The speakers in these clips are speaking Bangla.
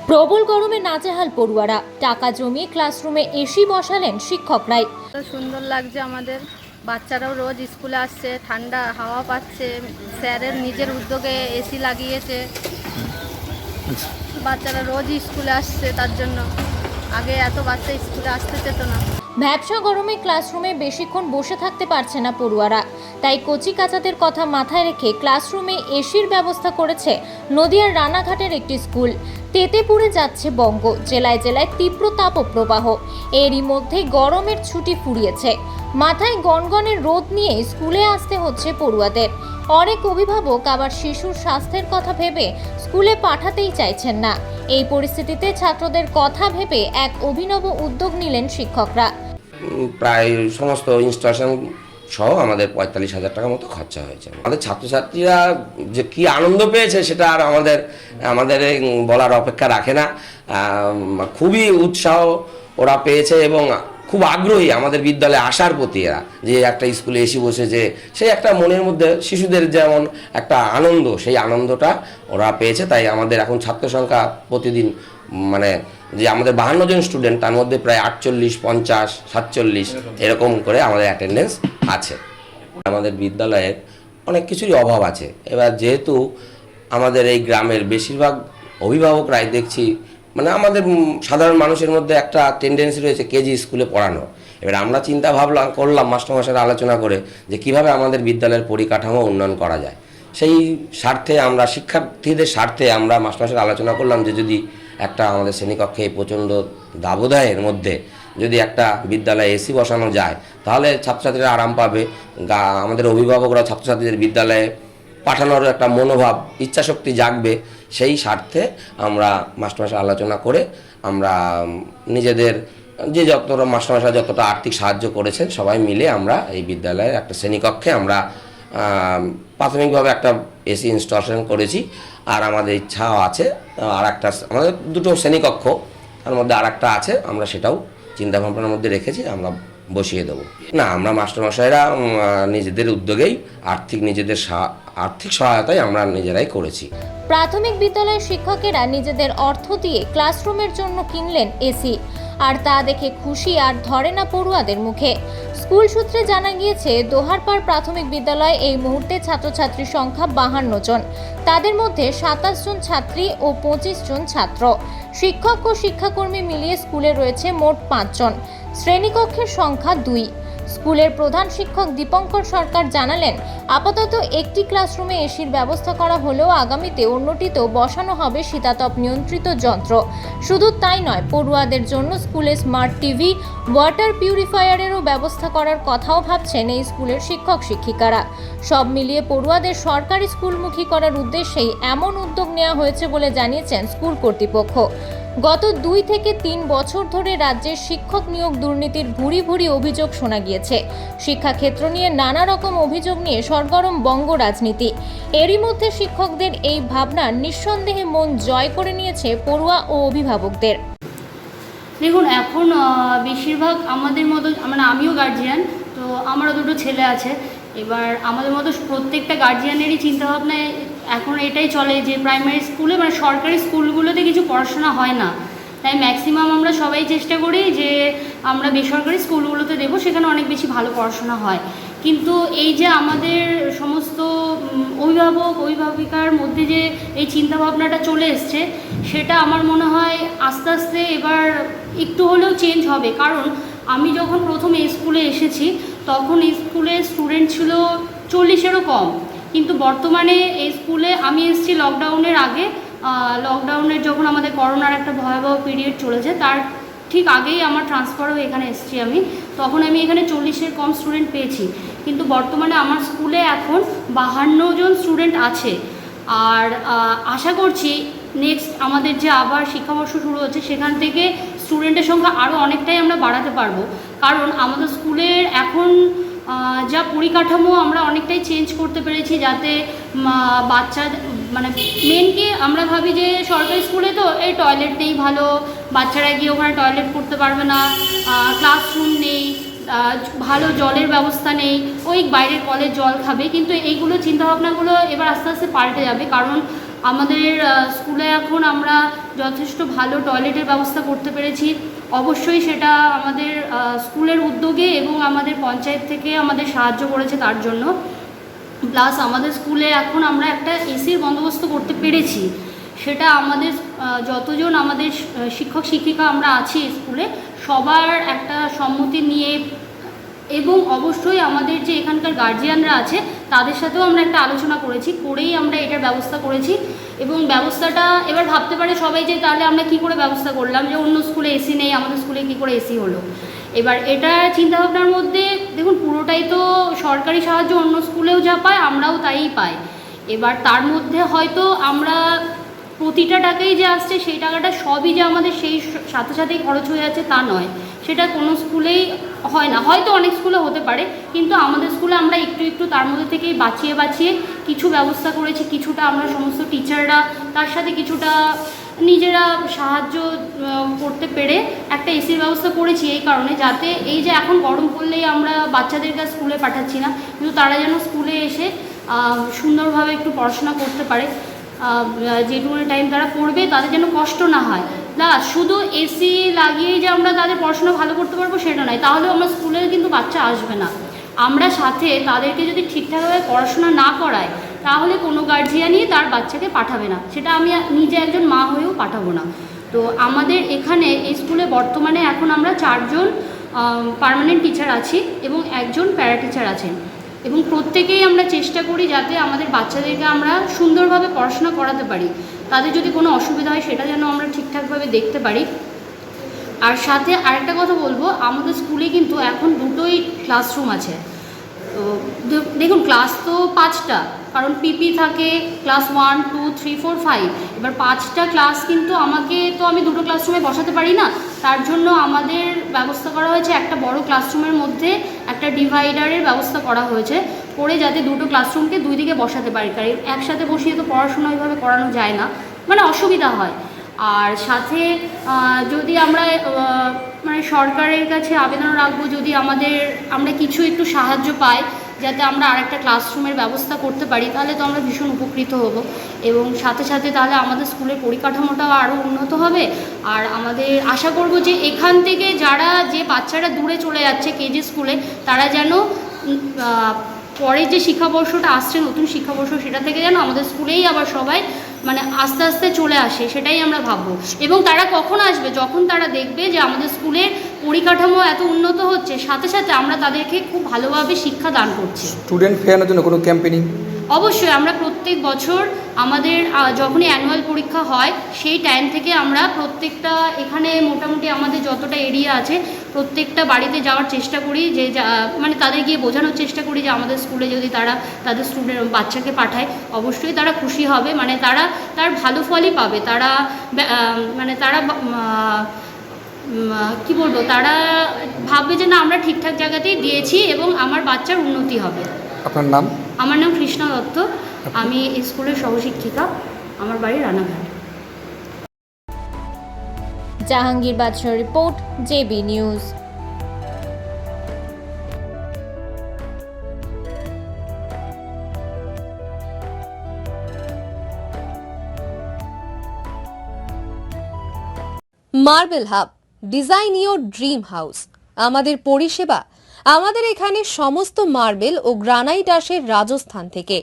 প্রবল গরমে নাজেহাল পড়ুয়ারা, টাকা জমিয়ে ক্লাসরুমে এসি বসালেন শিক্ষকরাই। সুন্দর লাগছে আমাদের, বাচ্চারাও রোজ স্কুলে আসছে, ঠান্ডা হাওয়া পাচ্ছে, স্যারের নিজের উদ্যোগে এসি লাগিয়েছে, বাচ্চারা রোজ স্কুলে আসছে। তার জন্য আগে এত বাচ্চা স্কুলে আসতে চেত না। ভ্যাপসা গরমে ক্লাসরুমে বেশিক্ষণ বসে থাকতে পারছে না পড়ুয়ারা, তাই কচি কাচাদের কথা মাথায় রেখে ক্লাসরুমে এসির ব্যবস্থা করেছে নদিয়ার রানাঘাটের একটি স্কুল। তেতে পুড়ে যাচ্ছে বঙ্গ, জেলায় জেলায় তীব্র তাপপ্রবাহ। এরই মধ্যে গরমের ছুটি ফুরিয়েছে, মাথায় গনগনের রোদ নিয়ে স্কুলে আসতে হচ্ছে পড়ুয়াদের। অনেক অভিভাবক আবার শিশুর স্বাস্থ্যের কথা ভেবে স্কুলে পাঠাতেই চাইছেন না। এই পরিস্থিতিতে ছাত্রদের কথা ভেবে এক অভিনব উদ্যোগ নিলেন শিক্ষকরা। প্রায় সমস্ত ইনস্টলেশন সহ আমাদের ৪৫,০০০ টাকার মতো খরচা হয়েছে। আমাদের ছাত্রছাত্রীরা যে কি আনন্দ পেয়েছে সেটা আর আমাদের বলার অপেক্ষা রাখে না। খুবই উৎসাহ ওরা পেয়েছে এবং খুব আগ্রহী আমাদের বিদ্যালয়ে আসার প্রতি। এরা যে একটা স্কুলে এসে বসেছে, সেই একটা মনের মধ্যে শিশুদের যেমন একটা আনন্দ, সেই আনন্দটা ওরা পেয়েছে। তাই আমাদের এখন ছাত্র সংখ্যা প্রতিদিন যে আমাদের 52 জন স্টুডেন্ট, তার মধ্যে প্রায় 48, 50, 47 এরকম করে আমাদের অ্যাটেন্ডেন্স আছে। আমাদের বিদ্যালয়ের অনেক কিছুরই অভাব আছে। এবার যেহেতু আমাদের এই গ্রামের বেশিরভাগ অভিভাবকরাই দেখছি আমাদের সাধারণ মানুষের মধ্যে একটা টেন্ডেন্সি রয়েছে কেজি স্কুলে পড়ানো। এবার আমরা চিন্তা ভাবনা করলাম মাস্টারমশাইরা আলোচনা করে যে কিভাবে আমাদের বিদ্যালয়ের পরিকাঠামো উন্নয়ন করা যায়। সেই স্বার্থে আমরা শিক্ষার্থীদের স্বার্থে আমরা মাস্টারমশাইরা আলোচনা করলাম যে যদি একটা আমাদের শ্রেণীকক্ষে প্রচণ্ড দাবদাহের মধ্যে যদি একটা বিদ্যালয়ে এসি বসানো যায় তাহলে ছাত্রছাত্রীরা আরাম পাবে। আমাদের অভিভাবকরা ছাত্রছাত্রীদের বিদ্যালয়ে পাঠানোর একটা মনোভাব, ইচ্ছাশক্তি জাগবে। সেই স্বার্থে আমরা মাস্টারমশাই আলোচনা করে আমরা নিজেদের যতটা মাস্টারমশাই যতটা আর্থিক সাহায্য করেছেন সবাই মিলে আমরা এই বিদ্যালয়ের একটা শ্রেণীকক্ষে আমরা প্রাথমিকভাবে একটা এসি ইনস্টলেশন করেছি। আর আমাদের ইচ্ছাও আছে আমাদের 2টো শ্রেণীকক্ষ, তার মধ্যে আরেকটা আছে, আমরা সেটাও চিন্তাভাবনার মধ্যে রেখেছি, আমরা বসিয়ে দেবো। না, আমরা মাস্টারমশাইরা নিজেদের উদ্যোগেই আর্থিক সহায়তায় আমরা নিজেরাই করেছি। প্রাথমিক বিদ্যালয়ের শিক্ষকেরা নিজেদের অর্থ দিয়ে ক্লাসরুমের জন্য কিনলেন এসি, আর তা দেখে খুশি আর ধরে না পড়ুয়াদের মুখে। স্কুল সূত্রে জানা গিয়েছে দোহারপাড় প্রাথমিক বিদ্যালয়ে এই মুহূর্তে ছাত্রছাত্রীর সংখ্যা 52 জন। তাদের মধ্যে 27 জন ছাত্রী ও 25 জন ছাত্র। শিক্ষক ও শিক্ষাকর্মী মিলিয়ে স্কুলে রয়েছে মোট 5 জন। শ্রেণীকক্ষের সংখ্যা 2। স্কুলের প্রধান শিক্ষক দীপঙ্কর সরকার জানালেন, আপাতত একটি ক্লাসরুমে এসির ব্যবস্থা করা হলেও আগামীতে অন্যটিতেও বসানো হবে শীতাতপ নিয়ন্ত্রিত যন্ত্র। শুধু তাই নয়, পড়ুয়াদের জন্য স্কুলে স্মার্ট টিভি, ওয়াটার পিউরিফায়ারেরও ব্যবস্থা করার কথাও ভাবছেন এই স্কুলের শিক্ষক শিক্ষিকারা। সব মিলিয়ে পড়ুয়াদের সরকারি স্কুলমুখী করার উদ্দেশ্যেই এমন উদ্যোগ নেওয়া হয়েছে বলে জানিয়েছেন স্কুল কর্তৃপক্ষ। গত 2 থেকে 3 বছর ধরে রাজ্যের শিক্ষক নিয়োগ দুর্নীতির ভুরি ভুরি অভিযোগ শোনা গিয়েছে। শিক্ষাক্ষেত্র নিয়ে নানা রকম অভিযোগ নিয়ে সরগরম বঙ্গ রাজনীতি। এরই মধ্যে শিক্ষকদের এই ভাবনা নিঃসন্দেহে মন জয় করে নিয়েছে পড়ুয়া ও অভিভাবকদের। দেখুন, এখন বেশিরভাগ আমাদের মতো আমিও গার্জিয়ান, তো আমারও 2টো ছেলে আছে। এবার আমাদের মতো প্রত্যেকটা গার্জিয়ানেরই চিন্তাভাবনায় এখন এটাই চলে যে প্রাইমারি স্কুলে সরকারি স্কুলগুলোতে কিছু পড়াশোনা হয় না, তাই ম্যাক্সিমাম আমরা সবাই চেষ্টা করি যে আমরা বেসরকারি স্কুলগুলোতে দেবো, সেখানে অনেক বেশি ভালো পড়াশোনা হয়। কিন্তু এই যে আমাদের সমস্ত অভিভাবিকার মধ্যে যে এই চিন্তাভাবনাটা চলে এসছে, সেটা আমার মনে হয় আস্তে আস্তে এবার একটু হলেও চেঞ্জ হবে। কারণ আমি যখন প্রথম এই স্কুলে এসেছি তখন এই স্কুলে স্টুডেন্ট ছিল 40-এরও কম, কিন্তু বর্তমানে এই স্কুলে আমি এসেছি লকডাউনের আগে। লকডাউনের যখন আমাদের করোনার একটা ভয়াবহ পিরিয়ড চলেছে, তার ঠিক আগেই আমার ট্রান্সফার হয়ে এখানে এসেছি তখন আমি এখানে 40-এর কম স্টুডেন্ট পেয়েছি। কিন্তু বর্তমানে আমার স্কুলে এখন 52 জন স্টুডেন্ট আছে। আর আশা করছি নেক্সট আমাদের যে আবার শিক্ষাবর্ষ শুরু হচ্ছে সেখান থেকে স্টুডেন্টের সংখ্যা আরও অনেকটাই আমরা বাড়াতে পারবো। কারণ আমাদের স্কুলের এখন যা পরিকাঠামো আমরা অনেকটাই চেঞ্জ করতে পেরেছি, যাতে বাচ্চা মেন কি আমরা ভাবি যে সরকারি স্কুলে তো এই টয়লেট নেই ভালো, বাচ্চারা গিয়ে ওখানে টয়লেট করতে পারবে না, ক্লাসরুম নেই, ভালো জলের ব্যবস্থা নেই, ওই বাইরের কলের জল খাবে। কিন্তু এইগুলো চিন্তাভাবনাগুলো এবার আস্তে আস্তে পাল্টে যাবে, কারণ আমাদের স্কুলে এখন আমরা যথেষ্ট ভালো টয়লেটের ব্যবস্থা করতে পেরেছি। অবশ্যই সেটা আমাদের স্কুলের উদ্যোগে এবং আমাদের পঞ্চায়েত থেকে আমাদের সাহায্য করেছে তার জন্য। প্লাস আমাদের স্কুলে এখন আমরা একটা এসির বন্দোবস্ত করতে পেরেছি। সেটা আমাদের যতজন আমাদের শিক্ষক শিক্ষিকা আমরা আছি স্কুলে সবার একটা সম্মতি নিয়ে, এবং অবশ্যই আমাদের যে এখানকার গার্জিয়ানরা আছে তাদের সাথেও আমরা একটা আলোচনা করেই আমরা এটার ব্যবস্থা করেছি। এবং ব্যবস্থাটা এবার ভাবতে পারে সবাই যে তাহলে আমরা কি করে ব্যবস্থা করলাম, যে অন্য স্কুলে এসি নেই, আমাদের স্কুলে কি করে এসি হলো। এবার এটা চিন্তাভাবনার মধ্যে দেখুন, পুরোটাই তো সরকারি সাহায্য, অন্য স্কুলেও যা পায় আমরাও তাই পাই। এবার তার মধ্যে হয়তো আমরা প্রতিটা টাকাই যে আসছে সেই টাকাটা সবই যে আমাদের সেই সাথে সাথেই খরচ হয়ে যাচ্ছে তা নয়, সেটা কোনো স্কুলেই হয় না। হয়তো অনেক স্কুলে হতে পারে, কিন্তু আমাদের স্কুলে আমরা একটু একটু তার মধ্যে থেকেই বাঁচিয়ে কিছু ব্যবস্থা করেছি। কিছুটা আমরা সমস্ত টিচাররা, তার সাথে কিছুটা নিজেরা সাহায্য করতে পেরে একটা এসির ব্যবস্থা করেছি, এই কারণে যাতে এই যে এখন গরম পড়লেই আমরা বাচ্চাদেরকে স্কুলে পাঠাচ্ছি না, কিন্তু তারা যেন স্কুলে এসে সুন্দরভাবে একটু পড়াশোনা করতে পারে। যেটুকু টাইম তারা পড়বে তাদের যেন কষ্ট না হয়। শুধু এসি লাগিয়েই যে আমরা তাদের পড়াশোনা ভালো করতে পারবো সেটা নয়, তাহলে আমার স্কুলে কিন্তু বাচ্চা আসবে না। আমরা সাথে তাদেরকে যদি ঠিকঠাকভাবে পড়াশোনা না করাই তাহলে কোনো গার্জিয়ানই তার বাচ্চাকে পাঠাবে না, সেটা আমি নিজে একজন মা হয়েও পাঠাবো না। তো আমাদের এখানে এই স্কুলে বর্তমানে এখন আমরা 4 জন পার্মানেন্ট টিচার আছি এবং 1 জন প্যারা টিচার আছেন, এবং প্রত্যেকেই আমরা চেষ্টা করি যাতে আমাদের বাচ্চাদেরকে আমরা সুন্দরভাবে পড়াশোনা করাতে পারি। তাদের যদি কোনো অসুবিধা হয় সেটা যেন আমরা ঠিকঠাকভাবে দেখতে পারি। আর সাথে আরেকটা কথা বলবো, আমাদের স্কুলে কিন্তু এখন 2টোই ক্লাসরুম আছে। তো দেখুন, ক্লাস তো 5টা, কারণ পিপি থাকে ক্লাস 1, 2, 3, 4, 5। এবার 5টা ক্লাস কিন্তু আমি 2টো ক্লাসরুমে বসাতে পারি না। তার জন্য আমাদের ব্যবস্থা করা হয়েছে একটা বড় ক্লাসরুমের মধ্যে একটা ডিভাইডারের ব্যবস্থা করা হয়েছে, করে যাতে 2টো ক্লাসরুমকে 2 দিকে বসাতে পারি। কারণ একসাথে বসিয়ে তো পড়াশোনা ওইভাবে করানো যায় না, মানে অসুবিধা হয়। আর সাথে যদি আমরা সরকারের কাছে আবেদন রাখবো, যদি আমরা কিছু একটু সাহায্য পাই যাতে আমরা আরেকটা ক্লাসরুমের ব্যবস্থা করতে পারি, তাহলে তো আমরা ভীষণ উপকৃত হব। এবং সাথে সাথে তাহলে আমাদের স্কুলের পরিকাঠামোটাও আরও উন্নত হবে। আর আমাদের আশা করব যে এখান থেকে যে বাচ্চারা দূরে চলে যাচ্ছে কেজি স্কুলে, তারা যেন পরে যে শিক্ষাবর্ষটা আসছে, নতুন শিক্ষাবর্ষ, সেটা থেকে যেন আমাদের স্কুলেই আবার সবাই আস্তে আস্তে চলে আসে, সেটাই আমরা ভাববো। এবং তারা কখন আসবে, যখন তারা দেখবে যে আমাদের স্কুলের পরিকাঠামো এত উন্নত হচ্ছে, সাথে সাথে আমরা তাদেরকে খুব ভালোভাবে শিক্ষা দান করছি। স্টুডেন্ট ফেয়ারের জন্য কোনো ক্যাম্পেইনিং? অবশ্যই আমরা প্রত্যেক বছর আমাদের যখনই অ্যানুয়াল পরীক্ষা হয় সেই টাইম থেকে আমরা প্রত্যেকটা এখানে মোটামুটি আমাদের যতটা এরিয়া আছে প্রত্যেকটা বাড়িতে যাওয়ার চেষ্টা করি, যে তাদের গিয়ে বোঝানোর চেষ্টা করি যে আমাদের স্কুলে যদি তারা তাদের বাচ্চাকে পাঠায় অবশ্যই তারা খুশি হবে, তার ভালো ফলই পাবে। তারা কি বলবো, তারা ভাববে যে না, আমরা ঠিকঠাক জায়গাতেই দিয়েছি এবং আমার বাচ্চার উন্নতি হবে। আপনার নাম? আমার নাম কৃষ্ণা দত্ত, আমি স্কুলের সহশিক্ষিকা, আমার বাড়ি রানাঘাট। জাহাঙ্গীর বাদশাহ report, JB news. Marble hub, design your dream house. আমাদের পরিষেবা, আমাদের এখানে সমস্ত মার্বেল ও গ্রানাইট আসে রাজস্থান থেকে।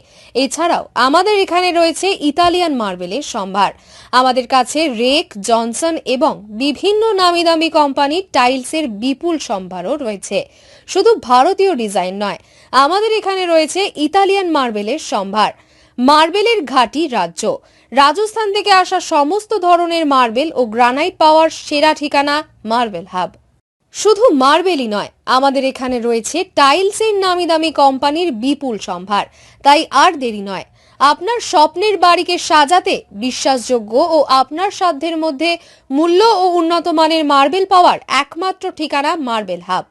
এছাড়াও আমাদের এখানে রয়েছে ইতালিয়ান মার্বেলের সম্ভার। আমাদের কাছে রেক, জনসন এবং বিভিন্ন নামি দামি কোম্পানির টাইলসের বিপুল সম্ভারও রয়েছে। শুধু ভারতীয় ডিজাইন নয়, আমাদের এখানে রয়েছে ইতালিয়ান মার্বেলের সম্ভার। মার্বেলের ঘাঁটি রাজ্য, রাজস্থান থেকে আসা সমস্ত ধরনের মার্বেল ও গ্রানাইট পাওয়ার সেরা ঠিকানা মার্বেল হাব। শুধু মার্বেলই নয়, আমাদের এখানে রয়েছে টাইলসের নামি দামি কোম্পানির বিপুল সম্ভার। তাই আর দেরি নয়, আপনার স্বপ্নের বাড়িকে সাজাতে বিশ্বাসযোগ্য ও আপনার সাধ্যের মধ্যে মূল্য ও উন্নত মানের মার্বেল পাওয়ার একমাত্র ঠিকানা মার্বেল হাব।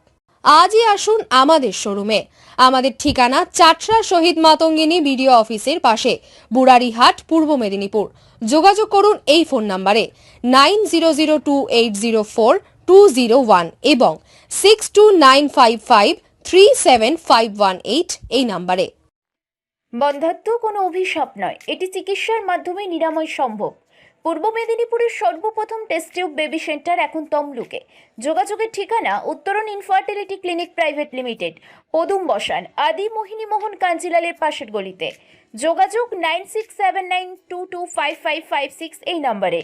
আজই আসুন আমাদের শোরুমে। আমাদের ঠিকানা চাটরা শহীদ মাতঙ্গিনী বিডিও অফিসের পাশে, বুড়ারিহাট, পূর্ব মেদিনীপুর। যোগাযোগ করুন এই ফোন নাম্বারে 9002804244। 201 এবং 6295537518 এই নম্বরে। বন্ধ্যাত্ব কোনো অভিশাপ নয়, এটি চিকিৎসার মাধ্যমে নিরাময় সম্ভব। পূর্ব মেদিনীপুরের সর্বপ্রথম টেস্ট টিউব বেবি সেন্টার এখন তমলুকে। যোগাযোগের ঠিকানা উত্তরণ ইনফার্টিলিটি ক্লিনিক প্রাইভেট লিমিটেড, পদুম বসান, আদি মোহিনী মোহন কাঞ্জিলালের পাশের গলিতে। যোগাযোগ 9679225556 এই নম্বরে।